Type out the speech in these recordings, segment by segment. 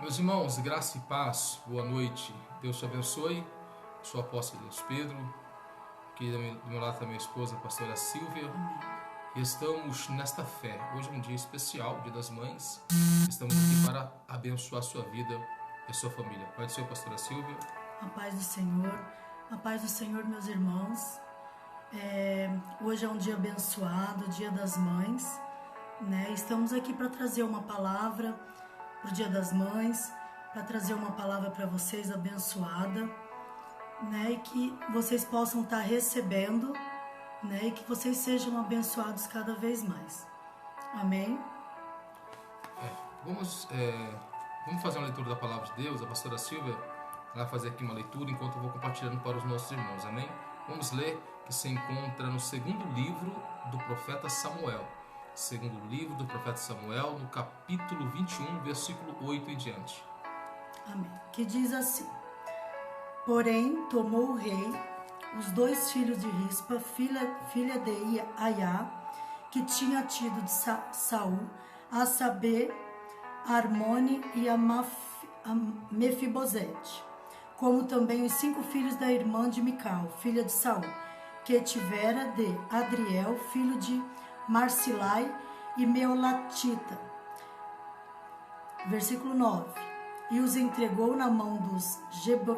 Meus irmãos, graça e paz, boa noite. Deus te abençoe. Sou o apóstolo Deus Pedro, aqui do meu lado está minha esposa, a pastora Silvia. E estamos nesta fé. Hoje é um dia especial, Dia das Mães. Estamos aqui para abençoar a sua vida e a sua família. Pai do Senhor, pastora Silvia. A paz do Senhor, meus irmãos. Hoje é um dia abençoado, Dia das Mães, né? Estamos aqui para trazer uma palavra para o Dia das Mães, para trazer uma palavra para vocês abençoada, né? E que vocês possam estar recebendo, né? E que vocês sejam abençoados cada vez mais. Amém? Vamos fazer uma leitura da palavra de Deus. A pastora Silvia vai fazer aqui uma leitura enquanto eu vou compartilhando para os nossos irmãos. Amém? Vamos ler que se encontra no segundo livro do profeta Samuel. Segundo livro do profeta Samuel, no capítulo 21, versículo 8 em diante. Amém. Que diz assim: Porém, tomou o rei os 2 filhos de Rispa, filha de Aiá, que tinha tido de Saul, a saber, Armone e a Mefibosete, como também os 5 filhos da irmã de Mical, filha de Saul, que tivera de Adriel, filho de Marsilai e Meolatita. Versículo 9. E os entregou na mão dos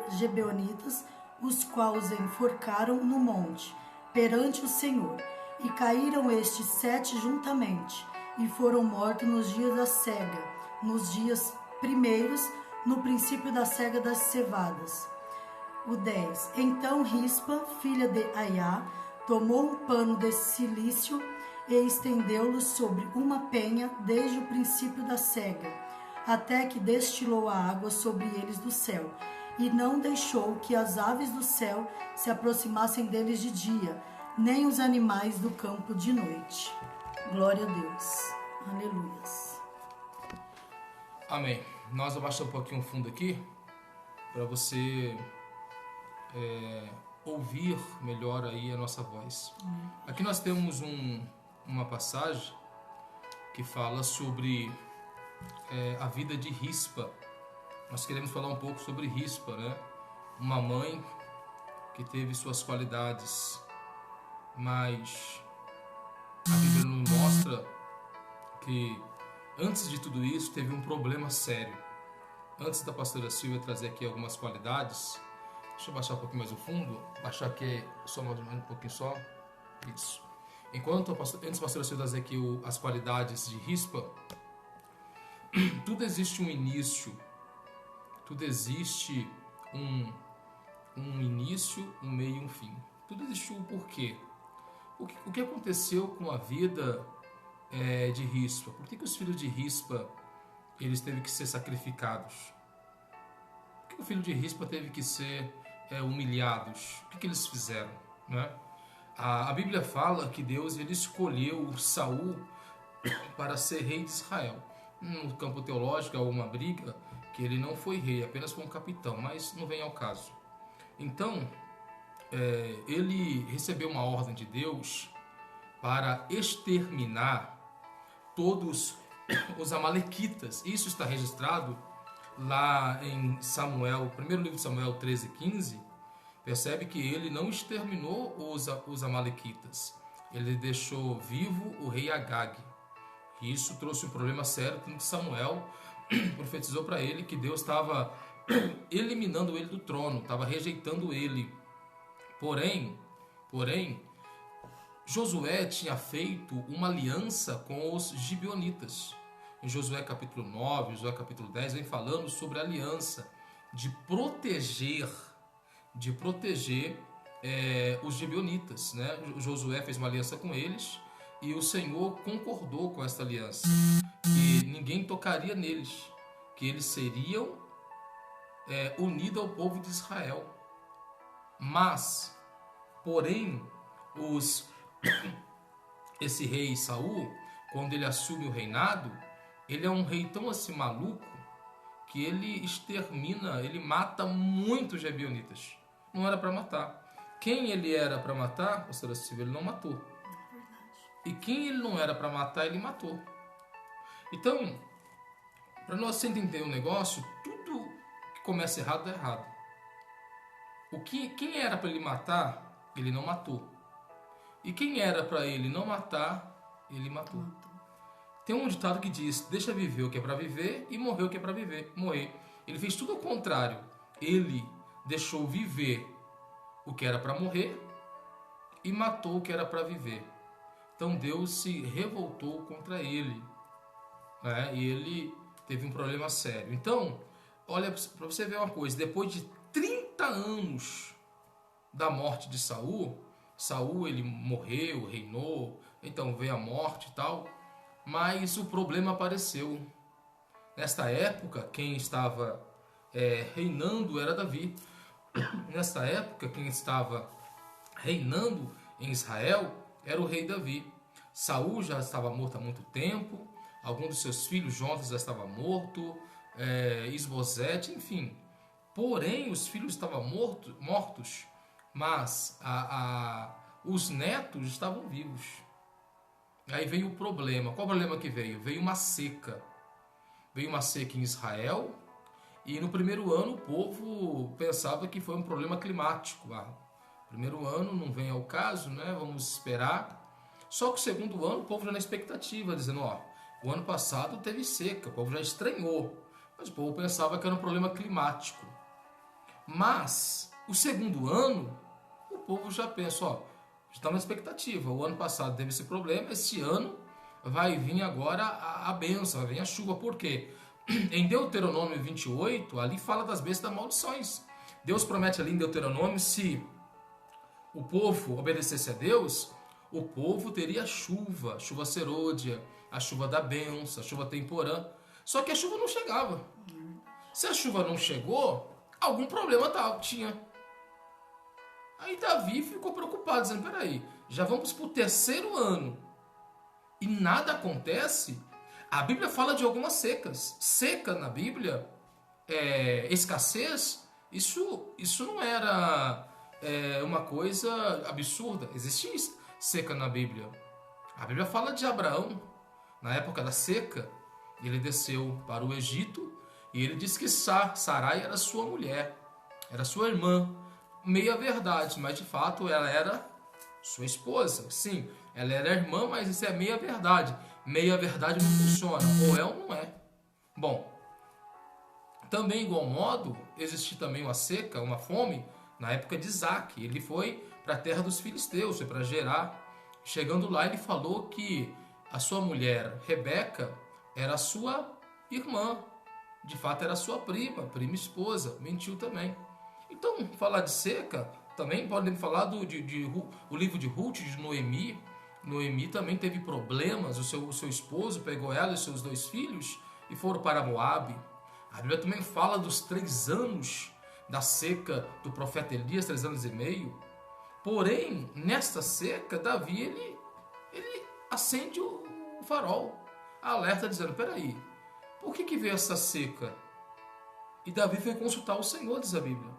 Gebeonitas, os quais os enforcaram no monte, perante o Senhor. E caíram estes 7 juntamente, e foram mortos nos dias da cega, nos dias primeiros, no princípio da cega das cevadas. O 10. Então Rispa, filha de Aiá, tomou um pano de cilício e estendeu-lo sobre uma penha desde o princípio da cega, até que destilou a água sobre eles do céu, e não deixou que as aves do céu se aproximassem deles de dia, nem os animais do campo de noite. Glória a Deus. Aleluias. Amém. Nós vamos baixar um pouquinho o fundo aqui para você ouvir melhor aí a nossa voz. Aqui nós temos uma passagem que fala sobre a vida de Rispa. Nós queremos falar um pouco sobre Rispa, né? Uma mãe que teve suas qualidades, mas a Bíblia nos mostra que antes de tudo isso teve um problema sério. Antes da pastora Silvia trazer aqui algumas qualidades, deixa eu baixar um pouquinho mais o fundo, baixar aqui só mais um pouquinho só. Isso. Antes da pastora Silvia trazer aqui as qualidades de Rispa, tudo existe um início, tudo existe um início, um meio e um fim. Tudo existe um porquê. O que aconteceu com a vida de Rispa? Por que os filhos de Rispa eles teve que ser sacrificados? Por que o filho de Rispa teve que ser humilhados? O que eles fizeram, né? A Bíblia fala que Deus ele escolheu Saul para ser rei de Israel. No campo teológico há uma briga que ele não foi rei, apenas foi um capitão, mas não vem ao caso. Então, ele recebeu uma ordem de Deus para exterminar todos os amalequitas. Isso está registrado lá em Samuel, primeiro livro de Samuel 13:15. Percebe que ele não exterminou os amalequitas. Ele deixou vivo o rei Agag. E isso trouxe um problema sério, tanto que Samuel profetizou para ele que Deus estava eliminando ele do trono, estava rejeitando ele. Porém, Josué tinha feito uma aliança com os gibeonitas. Em Josué capítulo 9, Josué capítulo 10, vem falando sobre a aliança de proteger os gibeonitas, né? Josué fez uma aliança com eles e o Senhor concordou com esta aliança, que ninguém tocaria neles, que eles seriam unidos ao povo de Israel. Mas, porém, esse rei Saul, quando ele assume o reinado, ele é um rei tão assim maluco que ele extermina, ele mata muitos gibeonitas. Não era para matar. Quem ele era para matar, pastora Silvia, ele não matou. E quem ele não era para matar, ele matou. Então, Para nós entender o negócio, tudo que começa errado, dá errado. Quem era para ele matar, ele não matou. E quem era para ele não matar, ele matou. Tem um ditado que diz: deixa viver o que é para viver e morrer o que é para morrer. Ele fez tudo ao contrário. Ele deixou viver o que era para morrer e matou o que era para viver. Então Deus se revoltou contra ele, né? E ele teve um problema sério. Então, olha para você ver uma coisa: depois de 30 anos da morte de Saul, ele morreu, reinou, então veio a morte e tal, mas o problema apareceu. Nesta época, quem estava reinando era Davi. Nesta época, quem estava reinando em Israel era o rei Davi. Saul já estava morto há muito tempo, algum dos seus filhos, Jonatas, já estava morto, Isbosete, enfim. Porém, os filhos estavam mortos, mas os netos estavam vivos. Aí veio o problema. Qual o problema que veio? Veio uma seca. Veio uma seca em Israel, e no primeiro ano o povo pensava que foi um problema climático. Primeiro ano não vem ao caso, né? Vamos esperar. Só que o segundo ano o povo já na expectativa, dizendo: o ano passado teve seca, o povo já estranhou, mas o povo pensava que era um problema climático. Mas o segundo ano o povo já pensa: já está na expectativa, o ano passado teve esse problema, esse ano vai vir agora a bênção, vai vir a chuva. Por quê? Em Deuteronômio 28, ali fala das bênçãos e das maldições. Deus promete ali em Deuteronômio, se o povo obedecesse a Deus, o povo teria chuva serôdia, a chuva da bênção, a chuva temporã. Só que a chuva não chegava. Se a chuva não chegou, algum problema tinha. Aí Davi ficou preocupado, dizendo: peraí, já vamos para o terceiro ano e nada acontece. A Bíblia fala de algumas secas. Seca na Bíblia, escassez, isso não era uma coisa absurda. Existia seca na Bíblia. A Bíblia fala de Abraão, na época da seca, ele desceu para o Egito e ele disse que Sarai era sua mulher, era sua irmã. Meia verdade, mas de fato ela era sua esposa. Sim, ela era irmã, mas isso é meia verdade. Meia verdade não funciona, ou é ou não é. Bom, também igual modo, existia também uma seca, uma fome, na época de Isaac. Ele foi para a terra dos filisteus, foi para Gerar. Chegando lá, ele falou que a sua mulher, Rebeca, era sua irmã. De fato, era sua prima esposa. Mentiu também. Então, falar de seca, também podemos falar o livro de Ruth, de Noemi. Noemi também teve problemas. O seu esposo pegou ela e seus 2 filhos e foram para Moabe. A Bíblia também fala dos 3 anos da seca do profeta Elias, 3 anos e meio. Porém, nesta seca, Davi ele acende o farol, alerta, dizendo: peraí, por que veio essa seca? E Davi foi consultar o Senhor, diz a Bíblia.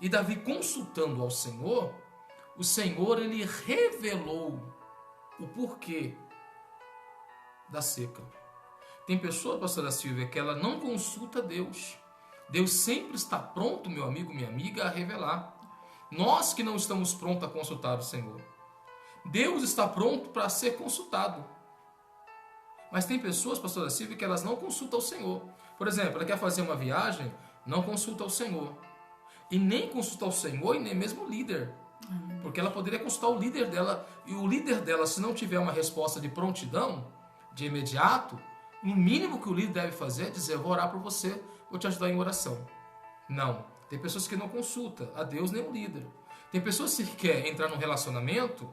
E Davi, consultando ao Senhor, o Senhor ele revelou o porquê da seca. Tem pessoa, pastora Silvia, que ela não consulta Deus. Deus sempre está pronto, meu amigo, minha amiga, a revelar. Nós que não estamos prontos a consultar o Senhor. Deus está pronto para ser consultado. Mas tem pessoas, pastora Silvia, que elas não consultam o Senhor. Por exemplo, ela quer fazer uma viagem, não consulta o Senhor. E nem consulta o Senhor e nem mesmo o líder. Porque ela poderia consultar o líder dela. E o líder dela, se não tiver uma resposta de prontidão, de imediato, no mínimo que o líder deve fazer é dizer: eu vou orar por você, vou te ajudar em oração. Não. Tem pessoas que não consultam a Deus nem o líder. Tem pessoas que querem entrar num relacionamento,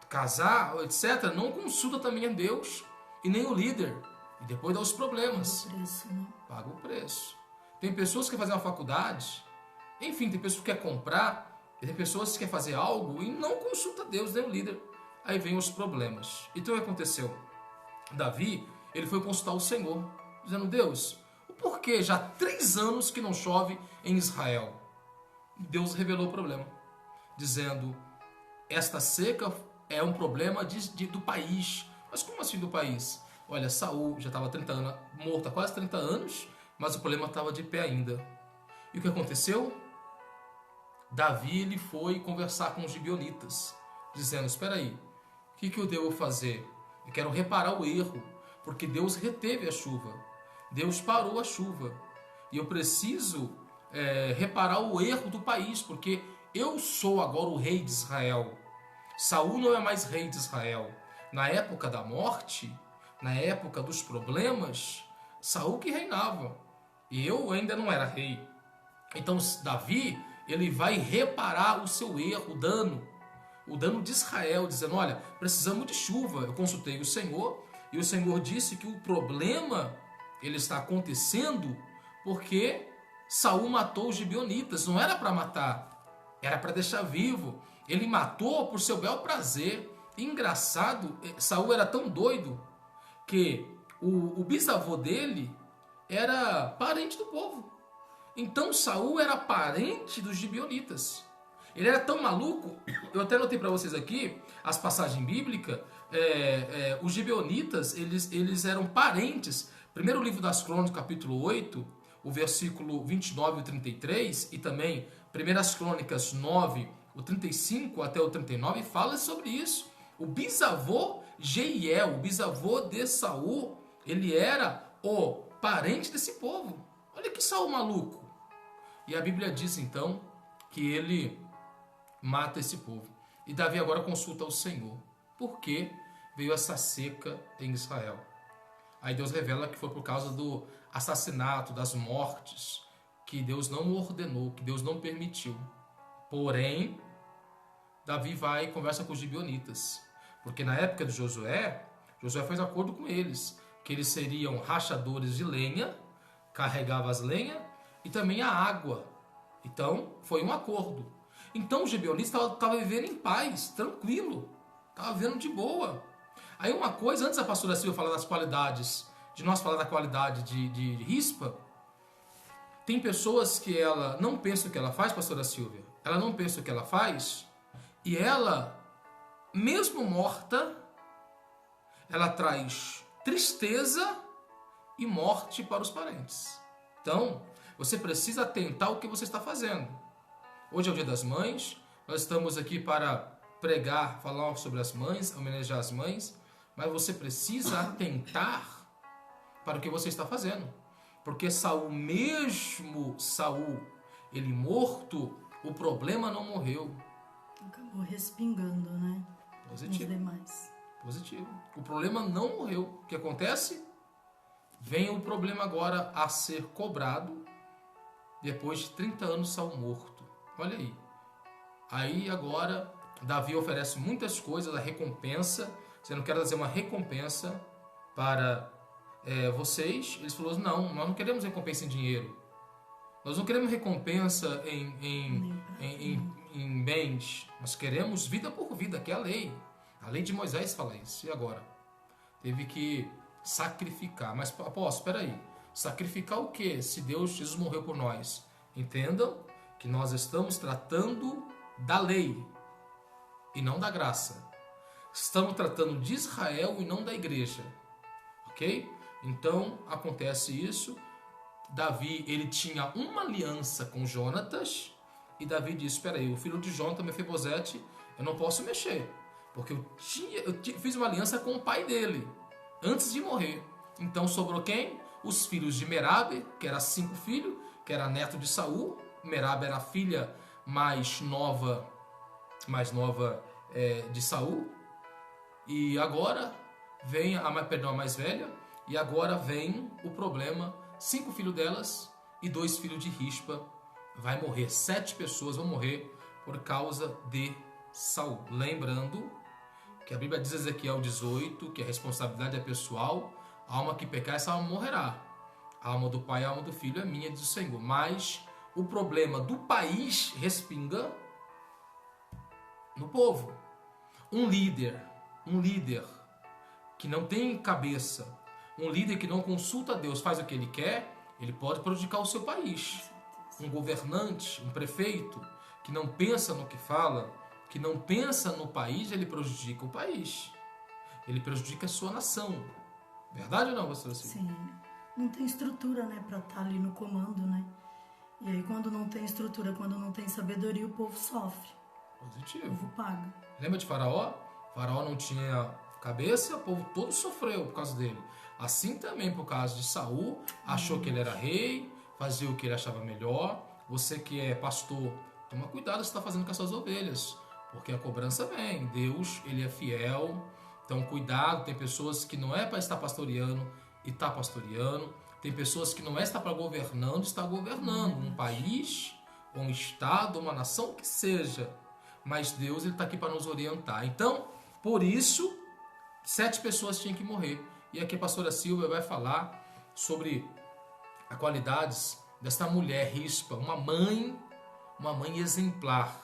casar, etc., não consulta também a Deus e nem o líder. E depois dá os problemas. Paga o preço, né? Paga o preço. Tem pessoas que fazem uma faculdade, enfim, tem pessoas que querem comprar, tem pessoas que querem fazer algo e não consulta a Deus nem o líder. Aí vem os problemas. Então o que aconteceu? Davi, ele foi consultar o Senhor, dizendo: Deus, o porquê já 3 anos que não chove em Israel? Deus revelou o problema, dizendo: esta seca é um problema do país. Mas como assim do país? olha, Saul já estava 30 anos, morto há quase 30 anos, mas o problema estava de pé ainda. E o que aconteceu? Davi ele foi conversar com os gibeonitas, dizendo, espera aí, o que eu devo fazer? Eu quero reparar o erro, porque Deus reteve a chuva, Deus parou a chuva, e eu preciso reparar o erro do país, porque eu sou agora o rei de Israel. Saul não é mais rei de Israel. Na época da morte, na época dos problemas, Saul que reinava, e eu ainda não era rei. Então Davi, ele vai reparar o seu erro, o dano de Israel, dizendo, olha, precisamos de chuva. Eu consultei o Senhor, e o Senhor disse que o problema ele está acontecendo porque Saul matou os gibeonitas. Não era para matar, era para deixar vivo. Ele matou por seu bel prazer. E engraçado, Saul era tão doido que o bisavô dele era parente do povo. Então Saul era parente dos gibeonitas. Ele era tão maluco, eu até anotei para vocês aqui as passagens bíblicas. Os gibeonitas eles eram parentes. Primeiro livro das Crônicas, capítulo 8, o versículo 29 e 33, e também Primeiras Crônicas 9, o 35 até o 39, fala sobre isso. O bisavô Jeiel, o bisavô de Saul, ele era o parente desse povo. Olha que Saul maluco. E a Bíblia diz então que ele mata esse povo. E Davi agora consulta o Senhor. Por que veio essa seca em Israel? Aí Deus revela que foi por causa do assassinato, das mortes, que Deus não ordenou, que Deus não permitiu. Porém, Davi vai e conversa com os gibeonitas. Porque na época de Josué fez acordo com eles, que eles seriam rachadores de lenha, carregavam as lenhas, e também a água. Então, foi um acordo. Então, os gibeonitas estavam vivendo em paz, tranquilo. Estavam vivendo de boa. Aí uma coisa, antes da pastora Silvia falar das qualidades, de nós falar da qualidade de Rispa, tem pessoas que ela não pensa o que ela faz, pastora Silvia. Ela não pensa o que ela faz, e ela, mesmo morta, ela traz tristeza e morte para os parentes. Então, você precisa atentar ao que você está fazendo. Hoje é o Dia das Mães, nós estamos aqui para pregar, falar sobre as mães, homenagear as mães, mas você precisa atentar para o que você está fazendo. Porque Saul, mesmo Saul, ele morto, o problema não morreu. Acabou respingando, né? Positivo. Os demais. Positivo. O problema não morreu. O que acontece? Vem o problema agora a ser cobrado depois de 30 anos Saul morto. Olha aí. Aí agora Davi oferece muitas coisas, a recompensa. Você não quer trazer uma recompensa para vocês? Eles falaram, não, nós não queremos recompensa em dinheiro. Nós não queremos recompensa em bens. Nós queremos vida por vida, que é a lei. A lei de Moisés fala isso. E agora? Teve que sacrificar. Mas, apóstolo, espera aí. Sacrificar o quê? Se Jesus morreu por nós. Entendam que nós estamos tratando da lei e não da graça. Estamos tratando de Israel e não da igreja. Ok? Então, acontece isso. Davi, ele tinha uma aliança com Jonatas. E Davi disse, espera aí, o filho de Jonatas, Mefibosete, eu não posso mexer. Porque eu fiz uma aliança com o pai dele, antes de morrer. Então sobrou quem? Os filhos de Merabe, que era 5 filhos, que era neto de Saul. Merabe era a filha mais nova de Saul. E agora vem a mais velha. E agora vem o problema. 5 filhos delas e 2 filhos de Rispa. Vai morrer, 7 pessoas vão morrer por causa de Saul. Lembrando que a Bíblia diz em Ezequiel 18 que a responsabilidade é pessoal. A alma que pecar, essa alma morrerá. A alma do pai e a alma do filho é minha, diz o Senhor. Mas o problema do país respinga no povo. Um líder que não tem cabeça, um líder que não consulta a Deus, faz o que ele quer, ele pode prejudicar o seu país. Um governante, um prefeito, que não pensa no que fala, que não pensa no país, ele prejudica o país. Ele prejudica a sua nação. Verdade ou não, pastora Silvia? Sim. Não tem estrutura, né, para estar ali no comando, né? E aí quando não tem estrutura, quando não tem sabedoria, o povo sofre. Positivo. O povo paga. Lembra de Faraó? Faraó não tinha cabeça, o povo todo sofreu por causa dele. Assim também por causa de Saul, achou que ele era rei, fazia o que ele achava melhor. Você que é pastor, toma cuidado se está fazendo com as suas ovelhas, porque a cobrança vem. Deus, ele é fiel. Então cuidado, tem pessoas que não é para estar pastoreando e está pastoreando. Tem pessoas que não é estar para governando e está governando. Um país, um estado, uma nação, que seja. Mas Deus, ele está aqui para nos orientar. Então, por isso, 7 pessoas tinham que morrer. E aqui a pastora Silvia vai falar sobre as qualidades desta mulher rispa, uma mãe exemplar,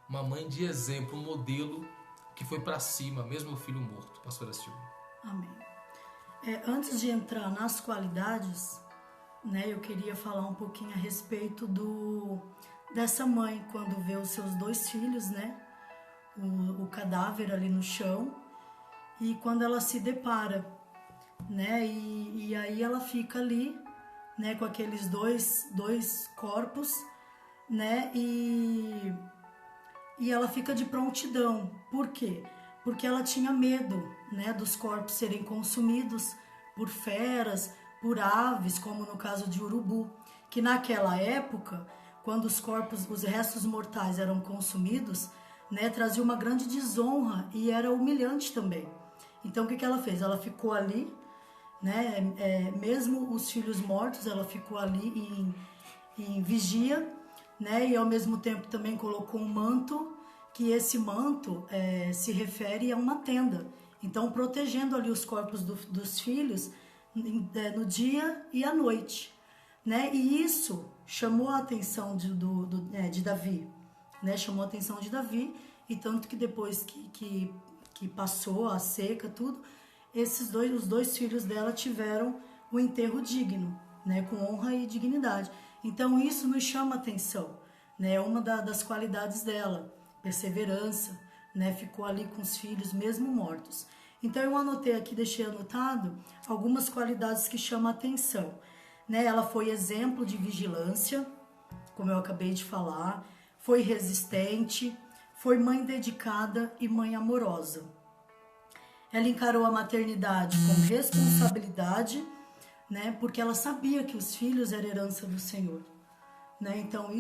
uma mãe de exemplo, um modelo que foi para cima, mesmo o filho morto. Pastora Silvia. Amém. Antes de entrar nas qualidades, né, eu queria falar um pouquinho a respeito dessa mãe, quando vê os seus 2 filhos, né, o cadáver ali no chão, e quando ela se depara, né, e aí ela fica ali, né, com aqueles dois corpos, né, e ela fica de prontidão. Por quê? Porque ela tinha medo, né, dos corpos serem consumidos por feras, por aves, como no caso de urubu, que naquela época, quando os restos mortais eram consumidos, né, trazia uma grande desonra e era humilhante também. Então o que ela fez? Ela ficou ali, né, mesmo os filhos mortos, ela ficou ali em vigia, né, e ao mesmo tempo também colocou um manto, que esse manto se refere a uma tenda. Então, protegendo ali os corpos dos filhos no dia e à noite, né? E isso chamou a atenção de Davi, né? Chamou a atenção de Davi, e tanto que depois que passou a seca, tudo, os dois filhos dela tiveram um enterro digno, né? Com honra e dignidade. Então, isso nos chama a atenção, né? Uma das qualidades dela, perseverança, né? Ficou ali com os filhos mesmo mortos. Então eu anotei aqui, deixei anotado algumas qualidades que chamam a atenção, né? Ela foi exemplo de vigilância, como eu acabei de falar, foi resistente, foi mãe dedicada e mãe amorosa. Ela encarou a maternidade com responsabilidade, né? Porque ela sabia que os filhos eram herança do Senhor, né? Então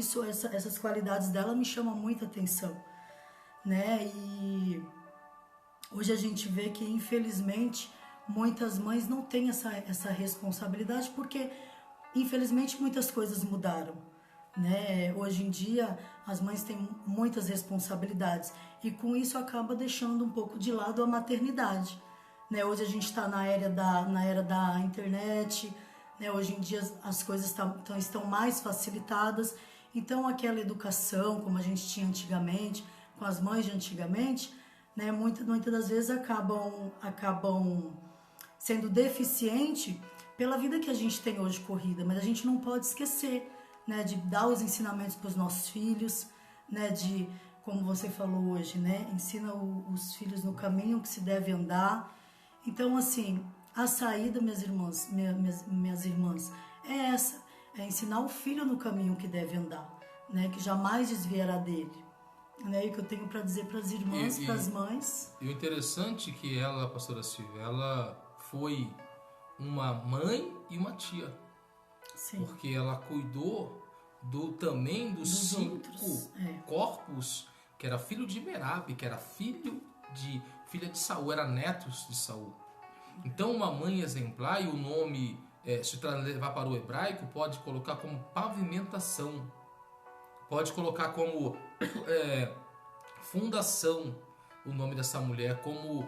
essas qualidades dela me chamam muita atenção, né? E hoje a gente vê que, infelizmente, muitas mães não têm essa responsabilidade, porque, infelizmente, muitas coisas mudaram, né? Hoje em dia, as mães têm muitas responsabilidades e, com isso, acaba deixando um pouco de lado a maternidade, né? Hoje a gente está na era da internet, né? Hoje em dia as coisas estão mais facilitadas, então aquela educação, como a gente tinha antigamente, com as mães de antigamente, né, muitas das vezes acabam sendo deficiente pela vida que a gente tem hoje corrida, mas a gente não pode esquecer, né, de dar os ensinamentos para os nossos filhos, né, de, como você falou hoje, né, ensina os filhos no caminho que se deve andar. Então, assim, a saída, minhas irmãs, é essa, é ensinar o filho no caminho que deve andar, né, que jamais desviará dele. Né, e que eu tenho para dizer para as irmãs, para as mães. E o interessante é que ela, a pastora Silvia, ela foi uma mãe e uma tia. Sim. Porque ela cuidou também dos 5 corpos, que era filho de Merabe, que era filha de Saul, era netos de Saul. Então, uma mãe exemplar, e o nome, se levar para o hebraico, pode colocar como pavimentação. Pode colocar como fundação o nome dessa mulher, como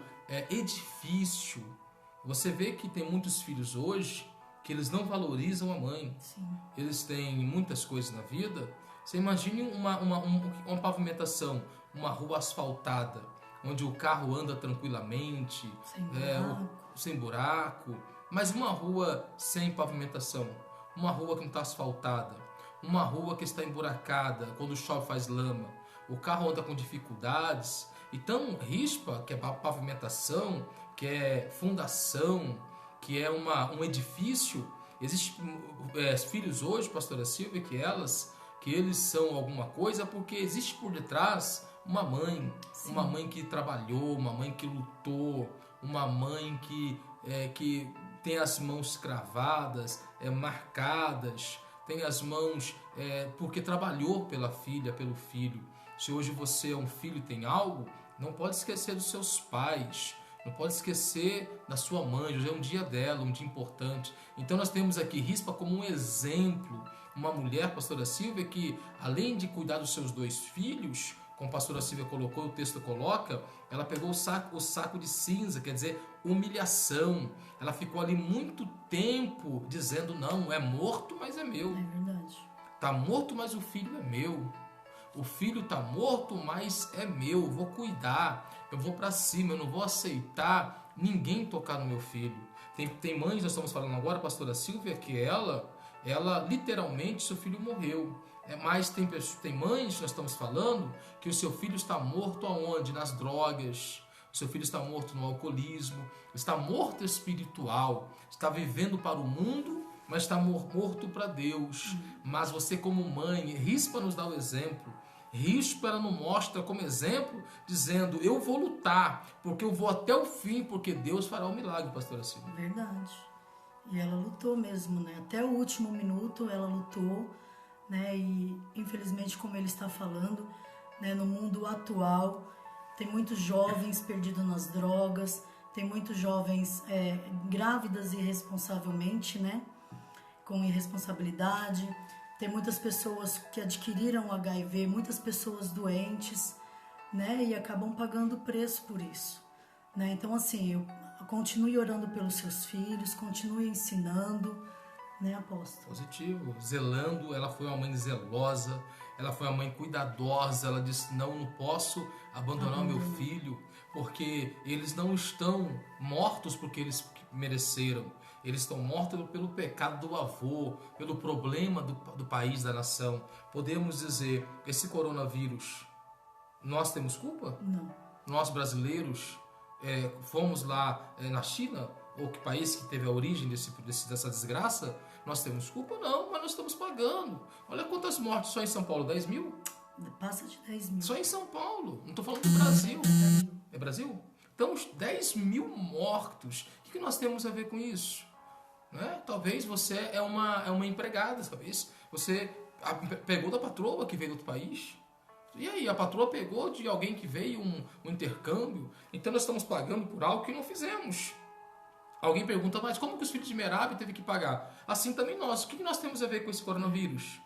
edifício. Você vê que tem muitos filhos hoje que eles não valorizam a mãe. Sim. Eles têm muitas coisas na vida. Você imagine uma pavimentação, uma rua asfaltada, onde o carro anda tranquilamente, sem buraco, mas uma rua sem pavimentação, uma rua que não está asfaltada, uma rua que está emburacada, quando chove faz lama, o carro anda com dificuldades. Então, rispa, que é pavimentação, que é fundação, que é um edifício. Existem filhos hoje, pastora Silvia, que eles são alguma coisa porque existe por detrás uma mãe. Sim. Uma mãe que trabalhou, uma mãe que lutou, uma mãe que tem as mãos cravadas, marcadas, tem as mãos porque trabalhou pela filha, pelo filho. Se hoje você é um filho e tem algo, não pode esquecer dos seus pais, não pode esquecer da sua mãe. Hoje é um dia dela, um dia importante. Então nós temos aqui Rispa como um exemplo, uma mulher, pastora Silvia, que além de cuidar dos seus 2 filhos, como a pastora Silvia colocou, o texto coloca, ela pegou o saco de cinza, quer dizer, humilhação. Ela ficou ali muito tempo dizendo, não, é morto, mas é meu. É verdade. Está morto, mas o filho é meu. O filho está morto, mas é meu. Eu vou cuidar, eu vou para cima, eu não vou aceitar ninguém tocar no meu filho. Tem mães, nós estamos falando agora, a pastora Silvia, que ela literalmente, seu filho morreu. Mas tem mães, nós estamos falando, que o seu filho está morto aonde? Nas drogas. O seu filho está morto no alcoolismo. Está morto espiritual. Está vivendo para o mundo, mas está morto para Deus. Mas você como mãe, Rispa nos dá o exemplo. Rispa, ela nos mostra como exemplo, dizendo, eu vou lutar, porque eu vou até o fim, porque Deus fará um milagre, pastora Silvia. Verdade. E ela lutou mesmo, né? Até o último minuto ela lutou, né? E infelizmente, como ele está falando, né, no mundo atual tem muitos jovens perdidos nas drogas, tem muitos jovens grávidas irresponsavelmente, né, com irresponsabilidade, tem muitas pessoas que adquiriram HIV, muitas pessoas doentes, né, e acabam pagando preço por isso, né? Então assim, continue orando pelos seus filhos, continue ensinando, né, apóstolo? Positivo, zelando. Ela foi uma mãe zelosa, ela foi uma mãe cuidadosa. Ela disse, não posso abandonar o meu filho, porque eles não estão mortos porque eles mereceram. Eles estão mortos pelo pecado do avô, pelo problema do país, da nação. Podemos dizer, esse coronavírus, nós temos culpa? Não. Nós brasileiros fomos lá na China, ou que país que teve a origem dessa desgraça, nós temos culpa? Não, mas nós estamos pagando. Olha quantas mortes só em São Paulo, 10 mil? Passa de 10 mil. Só em São Paulo, não estou falando do Brasil. É Brasil? Então, 10 mil mortos, o que nós temos a ver com isso? Né? Talvez você é uma empregada, talvez você pegou da patroa que veio do outro país. E aí, a patroa pegou de alguém que veio um intercâmbio. Então nós estamos pagando por algo que não fizemos. Alguém pergunta, mas como que os filhos de Merabe teve que pagar? Assim também nós. O que nós temos a ver com esse coronavírus?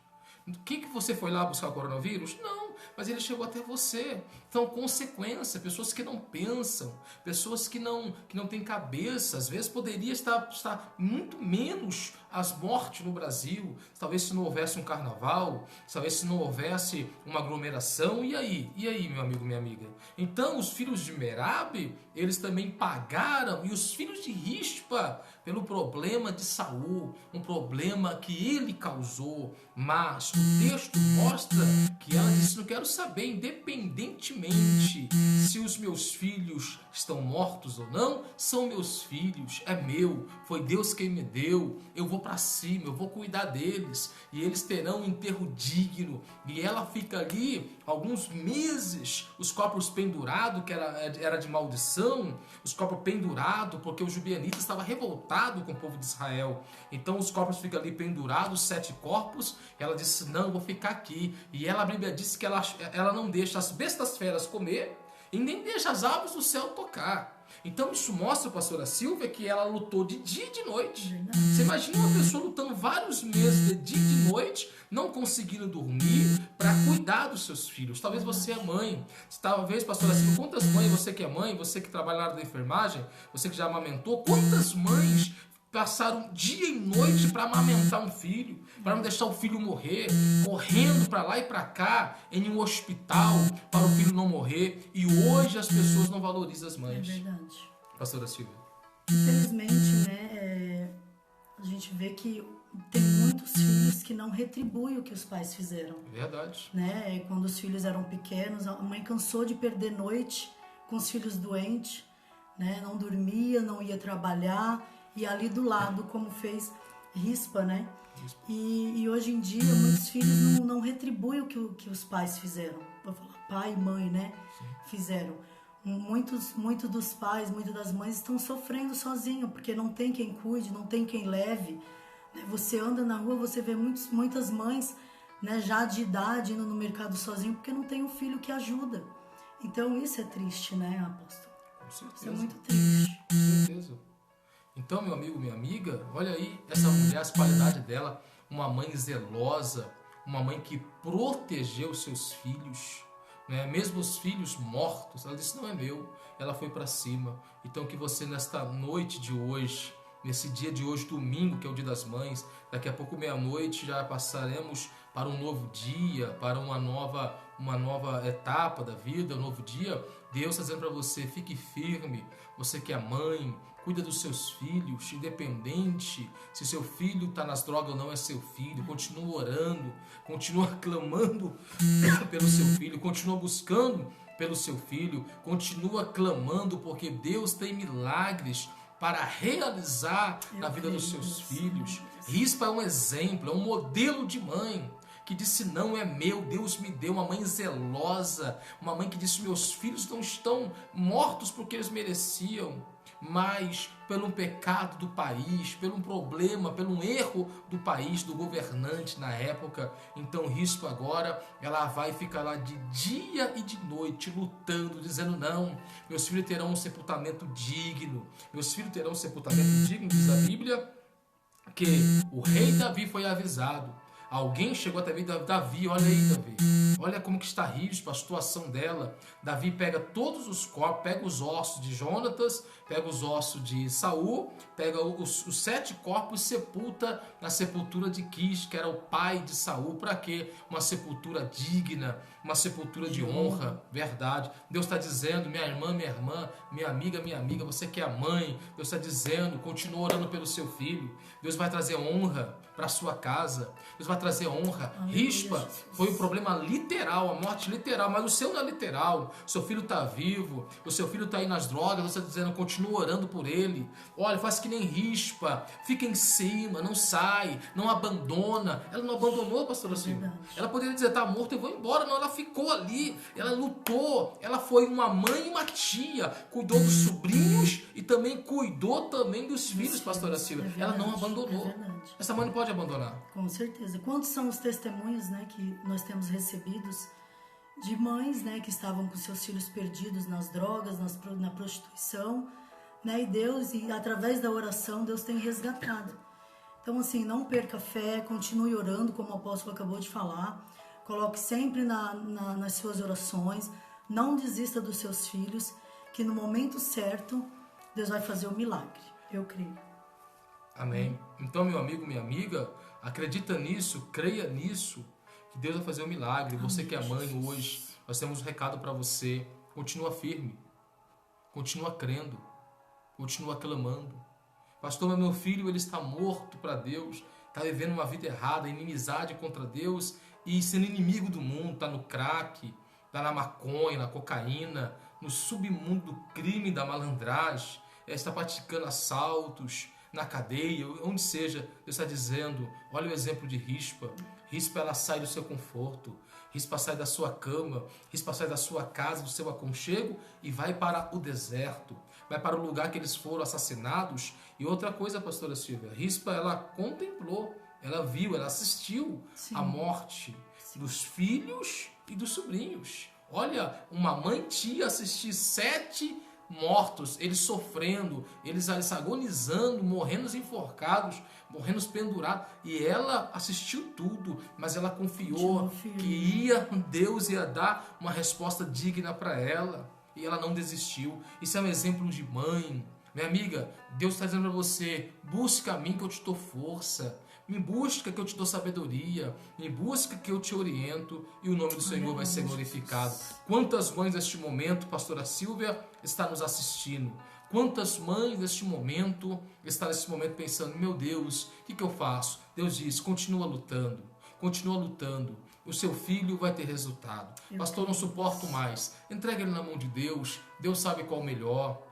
O que você foi lá buscar o coronavírus? Não, mas ele chegou até você. Então, consequência, pessoas que não pensam, pessoas que não têm cabeça, às vezes poderia estar muito menos as mortes no Brasil, talvez se não houvesse um carnaval, talvez se não houvesse uma aglomeração. E aí, meu amigo, minha amiga? Então, os filhos de Merabe, eles também pagaram, e os filhos de Rispa, pelo problema de Saul, um problema que ele causou. Mas o texto mostra que ela disse, não quero saber, independentemente se os meus filhos estão mortos ou não, são meus filhos, é meu, foi Deus quem me deu, eu vou para cima, eu vou cuidar deles, e eles terão um enterro digno. E ela fica ali alguns meses, os corpos pendurados, que era de maldição, os corpos pendurados, porque o jubianita estava revoltado com o povo de Israel. Então os corpos ficam ali pendurados, 7 corpos. Ela disse, não, eu vou ficar aqui. E a Bíblia diz que ela não deixa as bestas feras comer e nem deixa as aves do céu tocar. Então isso mostra, pastora Silvia, que ela lutou de dia e de noite. Você imagina uma pessoa lutando vários meses de dia e de noite, não conseguindo dormir, para cuidar dos seus filhos. Talvez você é mãe. Talvez, pastora Silvia, quantas mães, você que é mãe, você que trabalha na área da enfermagem, você que já amamentou, quantas mães passaram dia e noite para amamentar um filho, para não deixar o filho morrer, correndo para lá e para cá, em um hospital, para o filho não morrer. E hoje as pessoas não valorizam as mães. É verdade. Pastora Silvia. Infelizmente, né, a gente vê que tem muitos filhos que não retribuem o que os pais fizeram. Verdade. Né? E quando os filhos eram pequenos, a mãe cansou de perder noite com os filhos doentes, né? Não dormia, não ia trabalhar, e ali do lado, como fez Rispa, né? E hoje em dia, muitos filhos não retribuem o que os pais fizeram. Vou falar, pai e mãe, né? Fizeram. Muitos dos pais, muitas das mães estão sofrendo sozinhos, porque não tem quem cuide, não tem quem leve. Você anda na rua, você vê muitas mães, né, já de idade indo no mercado sozinho, porque não tem um filho que ajuda. Então isso é triste, né, apóstolo? Com certeza. Isso é muito triste. Com certeza. Então, meu amigo, minha amiga, olha aí essa mulher, as qualidades dela, uma mãe zelosa, uma mãe que protegeu seus filhos, né? Mesmo os filhos mortos, ela disse, não é meu, ela foi para cima. Então que você nesta noite de hoje, nesse dia de hoje, domingo, que é o dia das mães, daqui a pouco meia-noite já passaremos para um novo dia, para uma nova etapa da vida, um novo dia. Deus está dizendo para você, fique firme, você que é mãe, cuida dos seus filhos, independente se seu filho está nas drogas ou não é seu filho, continua orando, continua clamando pelo seu filho, continua buscando pelo seu filho, continua clamando, porque Deus tem milagres para realizar na vida dos seus filhos. Rispa é um exemplo, é um modelo de mãe que disse, não é meu, Deus me deu, uma mãe zelosa, uma mãe que disse, meus filhos não estão mortos porque eles mereciam, mas pelo pecado do país, pelo problema, pelo erro do país, do governante na época. Então Rispa agora, ela vai ficar lá de dia e de noite lutando, dizendo, não, meus filhos terão um sepultamento digno, meus filhos terão um sepultamento digno, diz a Bíblia, que o rei Davi foi avisado. Alguém chegou até Davi, olha aí, Davi, olha como que está Rispa, a situação dela. Davi pega todos os corpos, pega os ossos de Jonatas, pega os ossos de Saul, pega os 7 corpos e sepulta na sepultura de Quis, que era o pai de Saul. Para quê? Uma sepultura digna, uma sepultura de honra, verdade. Deus está dizendo, minha irmã, minha amiga, você que é a mãe, Deus está dizendo, continua orando pelo seu filho. Deus vai trazer honra para a sua casa, Deus vai trazer honra. Rispa foi um problema literal, a morte literal, mas o seu não é literal. Seu filho está vivo, o seu filho está aí nas drogas, você está dizendo, continua orando por ele. Olha, faz que nem Rispa, fica em cima, não sai, não abandona. Ela não abandonou, pastora Silvia. Ela poderia dizer, está morto, eu vou embora. Não, ela ficou ali, ela lutou, ela foi uma mãe e uma tia, cuidou dos sobrinhos e também cuidou também dos filhos, pastora Silvia. Ela não abandonou. Essa mãe não pode abandonar. Com certeza. Quantos são os testemunhos, né, que nós temos recebidos de mães, né, que estavam com seus filhos perdidos nas drogas, na prostituição, né, e através da oração Deus tem resgatado. Então, assim, não perca a fé, continue orando, como o apóstolo acabou de falar, coloque sempre nas suas orações, não desista dos seus filhos, que no momento certo Deus vai fazer o milagre. Eu creio. Amém. Então, meu amigo, minha amiga, acredita nisso, creia nisso, que Deus vai fazer um milagre. Você que é mãe hoje, nós temos um recado para você. Continua firme, continua crendo, continua clamando. Pastor, mas meu filho, ele está morto para Deus, está vivendo uma vida errada, inimizade contra Deus e sendo inimigo do mundo, está no crack, está na maconha, na cocaína, no submundo do crime, da malandragem, está praticando assaltos, na cadeia, onde seja. Deus está dizendo, olha o exemplo de Rispa. Rispa, ela sai do seu conforto, Rispa sai da sua cama, Rispa sai da sua casa, do seu aconchego e vai para o deserto, vai para o lugar que eles foram assassinados. E outra coisa, pastora Silvia, Rispa, ela contemplou, ela viu, ela assistiu a morte dos filhos e dos sobrinhos. Olha, uma mãe tia assistir 7 mortos, eles sofrendo, eles agonizando, morrendo enforcados, morrendo pendurados, e ela assistiu tudo, mas ela confiou que Deus ia dar uma resposta digna para ela, e ela não desistiu. Isso é um exemplo de mãe. Minha amiga, Deus está dizendo para você, busca a mim que eu te dou força, me busca que eu te dou sabedoria, me busca que eu te oriento e o nome do Senhor vai ser glorificado. Quantas mães neste momento, pastora Silvia, está nos assistindo? Quantas mães neste momento estão nesse momento pensando, meu Deus, o que eu faço? Deus diz, continua lutando, o seu filho vai ter resultado. Pastor, não suporto mais. Entregue ele na mão de Deus, Deus sabe qual é o melhor.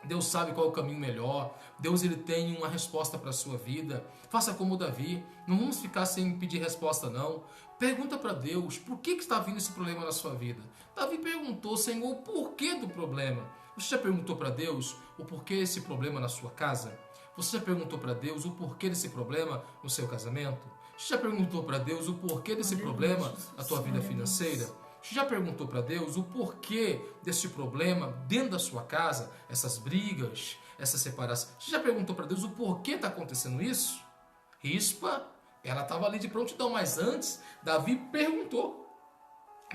Deus sabe qual é o caminho melhor. Deus, ele tem uma resposta para a sua vida. Faça como Davi. Não vamos ficar sem pedir resposta, não. Pergunta para Deus, por que está vindo esse problema na sua vida? Davi perguntou, Senhor, o porquê do problema? Você já perguntou para Deus o porquê desse problema na sua casa? Você já perguntou para Deus o porquê desse problema no seu casamento? Você já perguntou para Deus o porquê desse problema na tua vida financeira? Você já perguntou para Deus o porquê desse problema dentro da sua casa, essas brigas, essa separação? Você já perguntou para Deus o porquê está acontecendo isso? Rispa, ela estava ali de prontidão, mas antes, Davi perguntou.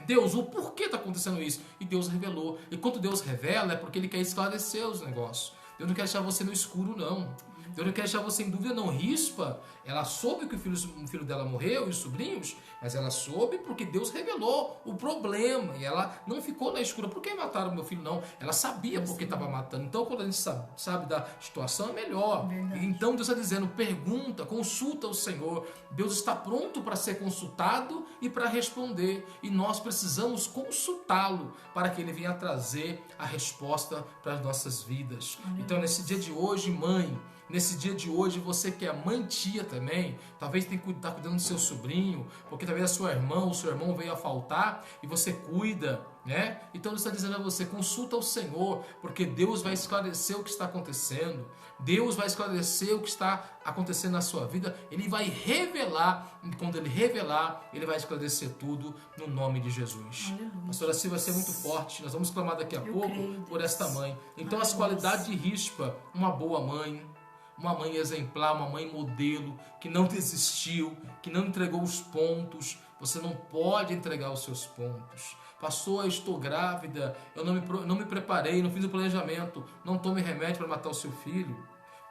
Deus, o porquê está acontecendo isso? E Deus revelou. E quando Deus revela, é porque Ele quer esclarecer os negócios. Deus não quer deixar você no escuro, não. Deus não quer deixar você em dúvida, não. Rispa, ela soube que o filho dela morreu e os sobrinhos, mas ela soube porque Deus revelou o problema. E ela não ficou na escura. Por que mataram meu filho? Não. Ela sabia por que estava matando. Então, quando a gente sabe da situação, é melhor. Então, Deus está dizendo, pergunta, consulta o Senhor. Deus está pronto para ser consultado e para responder. E nós precisamos consultá-lo para que Ele venha trazer a resposta para as nossas vidas. Então, nesse dia de hoje, mãe, nesse dia de hoje, você que é mãe, tia também, talvez tenha que estar cuidando do seu sobrinho, porque talvez a sua irmã ou seu irmão veio a faltar e você cuida, né? Então Deus está dizendo a você, consulta o Senhor, porque Deus vai esclarecer o que está acontecendo. Deus vai esclarecer o que está acontecendo na sua vida. Ele vai revelar, e quando Ele revelar, Ele vai esclarecer tudo no nome de Jesus. Pastora Silvia, vai ser muito forte. Nós vamos clamar daqui a pouco por esta mãe. Então as qualidades de Rispa, uma boa mãe, uma mãe exemplar, uma mãe modelo, que não desistiu, que não entregou os pontos. Você não pode entregar os seus pontos. Pastor, eu estou grávida, eu não me preparei, não fiz o planejamento, não tome remédio para matar o seu filho.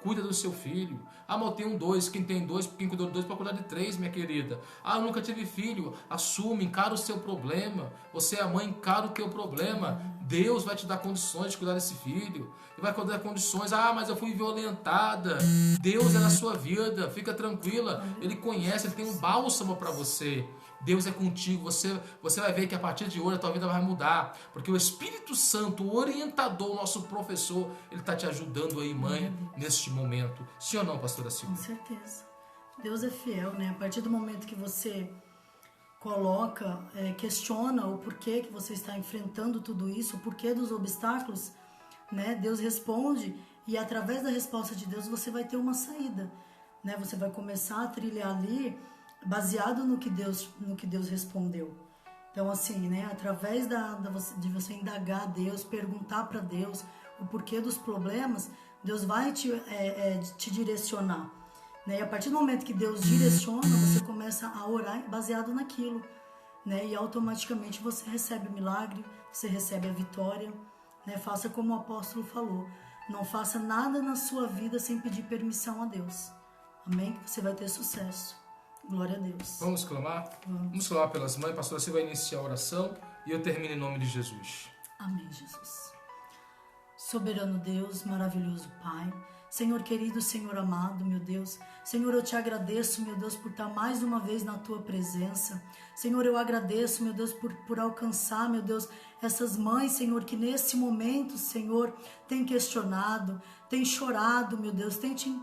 Cuida do seu filho. Ah, mas eu tenho 2. Quem tem 2, quem cuidou de 2 para cuidar de 3, minha querida. Ah, eu nunca tive filho. Assume, encara o seu problema. Você é a mãe, encara o teu problema. Deus vai te dar condições de cuidar desse filho. Ele vai cuidar condições. Ah, mas eu fui violentada. Deus é na sua vida. Fica tranquila. Ele conhece, Ele tem um bálsamo para você. Deus é contigo, você vai ver que a partir de hoje a tua vida vai mudar, porque o Espírito Santo, o orientador, o nosso professor, ele está te ajudando aí, mãe, neste momento. Sim ou não, pastora Silvia? Com certeza. Deus é fiel, né? A partir do momento que você coloca, questiona o porquê que você está enfrentando tudo isso, o porquê dos obstáculos, né? Deus responde e através da resposta de Deus você vai ter uma saída, né? Você vai começar a trilhar ali baseado no que Deus respondeu. Então, assim, né, através de você indagar a Deus, perguntar para Deus o porquê dos problemas, Deus vai te direcionar. Né? E a partir do momento que Deus direciona, você começa a orar baseado naquilo. Né? E automaticamente você recebe o milagre, você recebe a vitória. Né? Faça como o apóstolo falou. Não faça nada na sua vida sem pedir permissão a Deus. Amém? Você vai ter sucesso. Glória a Deus. Vamos clamar? Vamos clamar pelas mães. Pastor, você vai iniciar a oração e eu termino em nome de Jesus. Amém, Jesus. Soberano Deus, maravilhoso Pai, Senhor querido, Senhor amado, meu Deus. Senhor, eu te agradeço, meu Deus, por estar mais uma vez na tua presença. Senhor, eu agradeço, meu Deus, por alcançar, meu Deus, essas mães, Senhor, que nesse momento, Senhor, tem questionado, tem chorado, meu Deus, tem te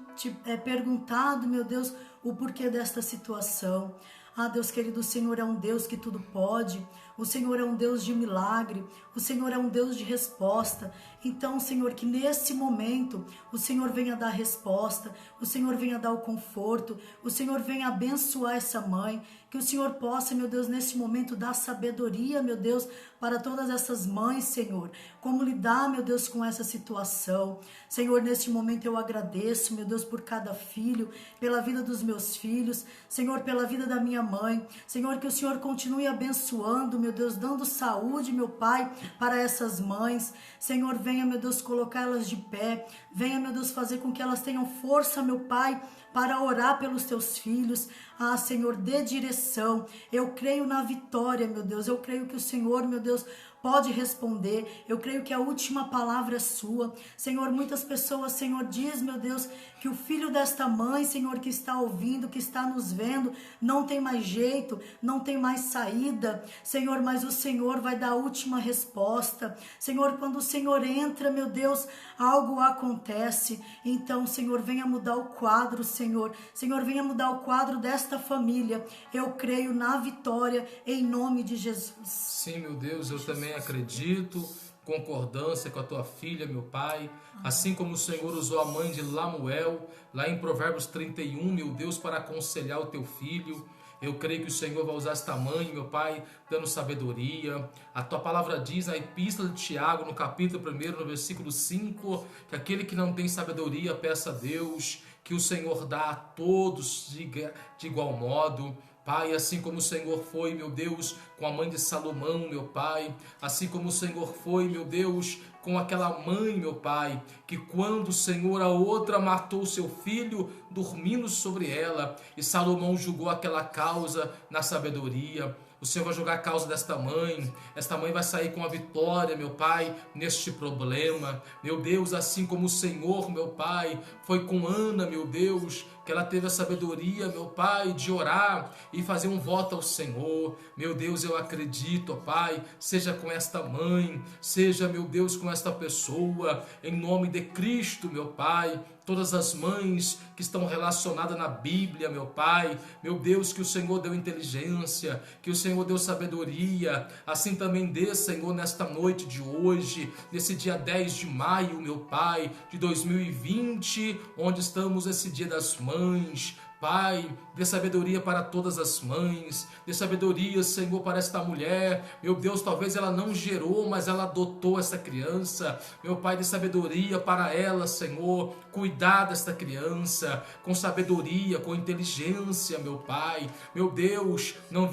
perguntado, meu Deus, o porquê desta situação. Ah, Deus querido, o Senhor é um Deus que tudo pode, o Senhor é um Deus de milagre, o Senhor é um Deus de resposta. Então, Senhor, que nesse momento o Senhor venha dar resposta, o Senhor venha dar o conforto, o Senhor venha abençoar essa mãe, que o Senhor possa, meu Deus, nesse momento dar sabedoria, meu Deus, para todas essas mães, Senhor, como lidar, meu Deus, com essa situação. Senhor, neste momento eu agradeço, meu Deus, por cada filho, pela vida dos meus filhos, Senhor, pela vida da minha mãe, Senhor, que o Senhor continue abençoando, meu Deus, dando saúde, meu Pai, para essas mães. Senhor, venha, meu Deus, colocá-las de pé, venha, meu Deus, fazer com que elas tenham força, meu Pai, para orar pelos teus filhos. Ah, Senhor, dê direção. Eu creio na vitória, meu Deus. Eu creio que o Senhor, meu Deus, pode responder. Eu creio que a última palavra é sua. Senhor, muitas pessoas, Senhor, diz, meu Deus, que o filho desta mãe, Senhor, que está ouvindo, que está nos vendo, não tem mais jeito, não tem mais saída, Senhor, mas o Senhor vai dar a última resposta. Senhor, quando o Senhor entra, meu Deus, algo acontece. Então, Senhor, venha mudar o quadro, Senhor. Senhor, venha mudar o quadro desta família. Eu creio na vitória, em nome de Jesus. Sim, meu Deus, eu também acredito, concordância com a tua filha, meu Pai, assim como o Senhor usou a mãe de Lamuel, lá em Provérbios 31, meu Deus, para aconselhar o teu filho. Eu creio que o Senhor vai usar esta mãe, meu Pai, dando sabedoria. A tua palavra diz na Epístola de Tiago, no capítulo 1, no versículo 5, que aquele que não tem sabedoria, peça a Deus, que o Senhor dá a todos de igual modo. Pai, assim como o Senhor foi, meu Deus, com a mãe de Salomão, meu Pai, assim como o Senhor foi, meu Deus, com aquela mãe, meu Pai, que quando o Senhor, a outra, matou seu filho, dormindo sobre ela, e Salomão julgou aquela causa na sabedoria. O Senhor vai julgar a causa desta mãe. Esta mãe vai sair com a vitória, meu Pai, neste problema. Meu Deus, assim como o Senhor, meu Pai, foi com Ana, meu Deus, que ela teve a sabedoria, meu Pai, de orar e fazer um voto ao Senhor. Meu Deus, eu acredito, ó Pai, seja com esta mãe, seja, meu Deus, com esta pessoa, em nome de Cristo, meu Pai. Todas as mães que estão relacionadas na Bíblia, meu Pai, meu Deus, que o Senhor deu inteligência, que o Senhor deu sabedoria, assim também dê, Senhor, nesta noite de hoje, nesse dia 10 de maio, meu Pai, de 2020, onde estamos esse dia das mães. Pai, dê sabedoria para todas as mães, dê sabedoria, Senhor, para esta mulher. Meu Deus, talvez ela não gerou, mas ela adotou essa criança. Meu Pai, dê sabedoria para ela, Senhor, cuidar desta criança com sabedoria, com inteligência, meu Pai. Meu Deus, não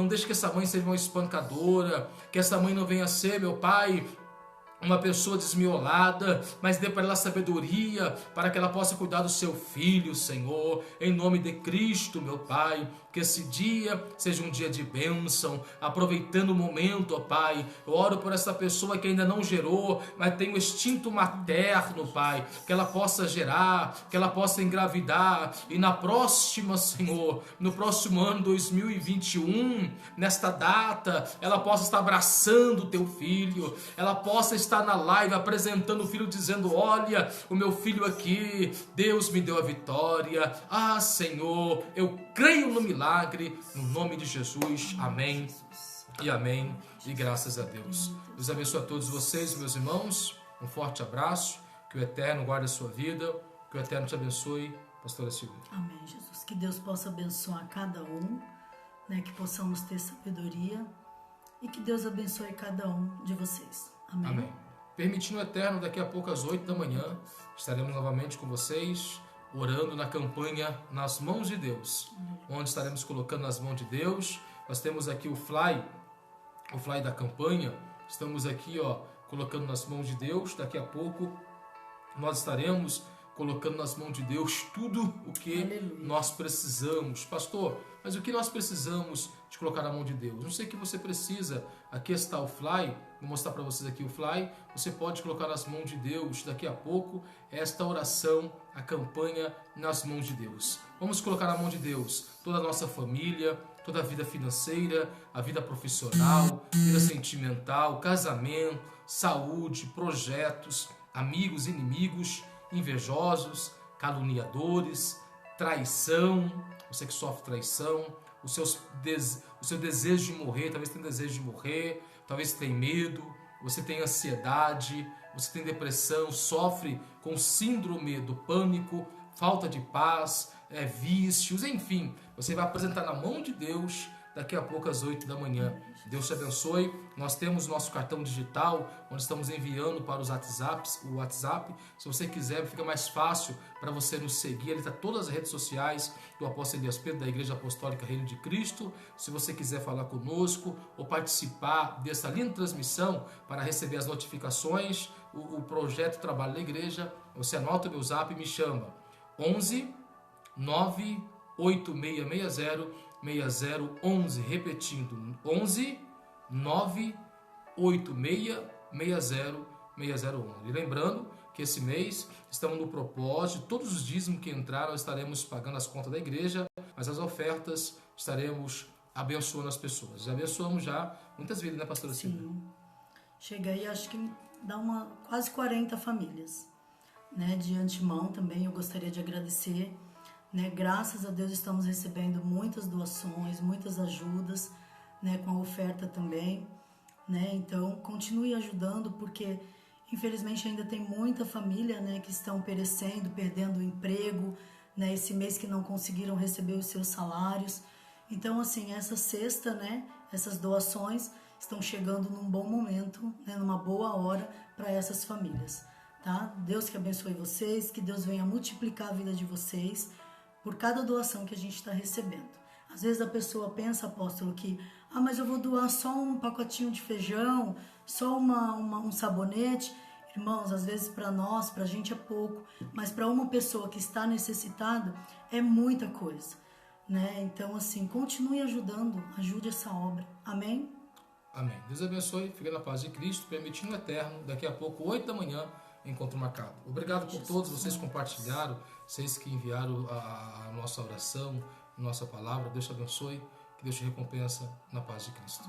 deixe que essa mãe seja uma espancadora, que essa mãe não venha ser, meu Pai, uma pessoa desmiolada, mas dê para ela sabedoria, para que ela possa cuidar do seu filho, Senhor, em nome de Cristo, meu Pai. Que esse dia seja um dia de bênção, aproveitando o momento, ó Pai. Eu oro por essa pessoa que ainda não gerou, mas tem o instinto materno, Pai, que ela possa gerar, que ela possa engravidar, e na próxima, Senhor, no próximo ano 2021, nesta data, ela possa estar abraçando o teu filho, ela possa estar na live apresentando o filho, dizendo: olha, o meu filho aqui, Deus me deu a vitória. Ah, Senhor, eu creio no milagre, no nome de Jesus. Amém e amém, e graças a Deus. Deus abençoe a todos vocês, meus irmãos. Um forte abraço, que o Eterno guarde a sua vida, que o Eterno te abençoe, pastora Silvia. Amém, Jesus. Que Deus possa abençoar cada um, né? Que possamos ter sabedoria, e que Deus abençoe cada um de vocês. Amém. Amém. Permitindo o Eterno, daqui a pouco às 8 da manhã, estaremos novamente com vocês, orando na campanha Nas Mãos de Deus, onde estaremos colocando nas mãos de Deus. Nós temos aqui o fly da campanha, estamos aqui, colocando nas mãos de Deus. Daqui a pouco nós estaremos colocando nas mãos de Deus tudo o que Aleluia. Nós precisamos. Pastor, mas o que nós precisamos de colocar na mão de Deus? Não sei o que você precisa. Aqui está o fly, vou mostrar para vocês aqui o fly. Você pode colocar nas mãos de Deus daqui a pouco esta oração, a campanha Nas Mãos de Deus. Vamos colocar na mão de Deus toda a nossa família, toda a vida financeira, a vida profissional, vida sentimental, casamento, saúde, projetos, amigos, inimigos, invejosos, caluniadores, traição, você que sofre traição, o seu desejo de morrer, talvez tenha desejo de morrer, talvez tenha medo, você tem ansiedade, você tem depressão, sofre com síndrome do pânico, falta de paz, vícios, enfim, você vai apresentar na mão de Deus daqui a pouco às 8 da manhã. Deus te abençoe. Nós temos nosso cartão digital, onde estamos enviando para o WhatsApp. Se você quiser, fica mais fácil para você nos seguir. Ali está todas as redes sociais do Apóstolo Elias Pedro, da Igreja Apostólica Reino de Cristo. Se você quiser falar conosco ou participar dessa linda transmissão para receber as notificações, o projeto Trabalho da Igreja, você anota o meu zap e me chama. 11 98660 6011, repetindo, 11 98660 986606011. E lembrando que esse mês estamos no propósito, todos os dízimos que entraram estaremos pagando as contas da igreja, mas as ofertas estaremos abençoando as pessoas. Já abençoamos já muitas vidas, né, pastora Silvia? Sim. Chega aí, acho que dá quase 40 famílias. Né? De antemão também eu gostaria de agradecer. Né? Graças a Deus estamos recebendo muitas doações, muitas ajudas, né? Com a oferta também. Né? Então, continue ajudando, porque infelizmente ainda tem muita família, né, que estão perecendo, perdendo o emprego, né, esse mês que não conseguiram receber os seus salários. Então, assim, essa cesta, né, essas doações estão chegando num bom momento, né, numa boa hora para essas famílias. Tá? Deus que abençoe vocês, que Deus venha multiplicar a vida de vocês por cada doação que a gente está recebendo. Às vezes a pessoa pensa, apóstolo, que mas eu vou doar só um pacotinho de feijão, só um sabonete. Irmãos, às vezes para nós, para a gente é pouco, mas para uma pessoa que está necessitada é muita coisa. Né? Então, assim, continue ajudando, ajude essa obra. Amém? Amém. Deus abençoe, fica na paz de Cristo, permitindo o eterno, daqui a pouco, 8 da manhã, encontro marcado. Obrigado por todos vocês que compartilharam, vocês que enviaram a nossa oração, a nossa palavra. Deus te abençoe, que Deus te recompensa na paz de Cristo.